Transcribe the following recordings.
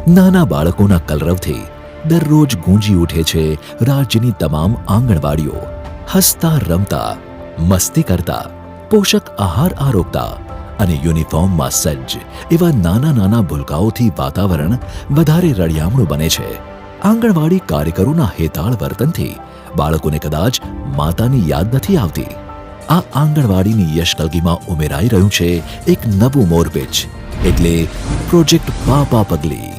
નાના બાળકોના કલરવથી દરરોજ ગૂંજી ઉઠે છે રાજ્યની તમામ આંગણવાડીઓ. હસતા રમતા, મસ્તી કરતા, પોષક આહાર આરોગતા અને યુનિફોર્મમાં સજ્જ એવા નાના નાના ભૂલકાઓથી વાતાવરણ વધારે રળિયામણું બને છે. આંગણવાડી કાર્યકરોના હેતાળ વર્તનથી બાળકોને કદાચ માતાની યાદ નથી આવતી. આ આંગણવાડીની યશકલગીમાં ઉમેરાઈ રહ્યું છે એક નવું મોરપીંછ, એટલે પ્રોજેક્ટ પાપા પગલી.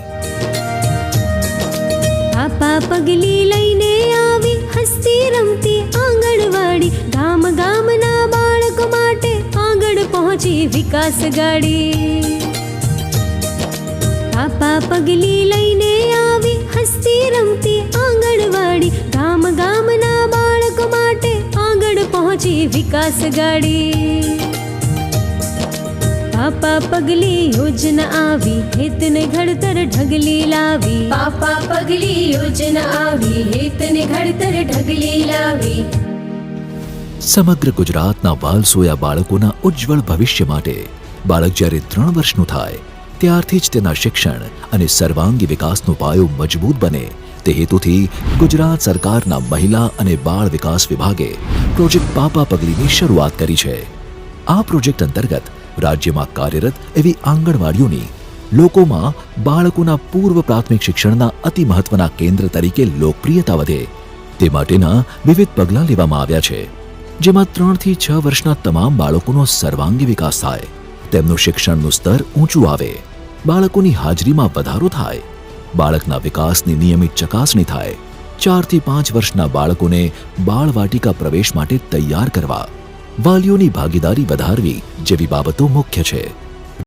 પાપા પગલી લઈને આવી હસતી રમતી આંગણવાડી. ગામ ગામના બાળકો માટે આગળ પહોંચી વિકાસ ગાડી. પાપા પગલી લઈને આવી હસતી રમતી આંગણવાડી. ગામ ગામના બાળકો માટે આગળ પહોંચી વિકાસ ગાડી. પાપા પગલી યોજના આવી હેતને ઘડતર ઢગલી લાવી. પાપા પગલી યોજના આવી હેતને ઘડતર ઢગલી લાવી. સમગ્ર ગુજરાતના વાલસોયા બાળકોના ઉજ્જવળ ભવિષ્ય માટે બાળક જ્યારે 3 વર્ષનું થાય ત્યારથી જ તેના શિક્ષણ અને સર્વાંગી વિકાસનો પાયો મજબૂત બને તે હેતુથી ગુજરાત સરકારના મહિલા અને બાળ વિકાસ વિભાગે પ્રોજેક્ટ પાપા પગલીની શરૂઆત કરી છે. આ પ્રોજેક્ટ અંતર્ગત રાજ્યમાં કાર્યરત એવી આંગણવાડીઓની લોકોમાં બાળકોના પૂર્વ પ્રાથમિક શિક્ષણના અતિ મહત્વના કેન્દ્ર તરીકે લોકપ્રિયતા વધે તે માટેના વિવિધ પગલાં લેવામાં આવ્યા છે, જેમાં 3 થી 6 વર્ષના તમામ બાળકોનો સર્વાંગી વિકાસ થાય, તેમનું શિક્ષણનું સ્તર ઊંચું આવે, બાળકોની હાજરીમાં વધારો થાય, બાળકના વિકાસની નિયમિત ચકાસણી થાય, 4 થી 5 વર્ષના બાળકોને બાળવાટિકા પ્રવેશ માટે તૈયાર કરવા, વાલીઓની ભાગીદારી વધારવી જેવી બાબતો મુખ્ય છે.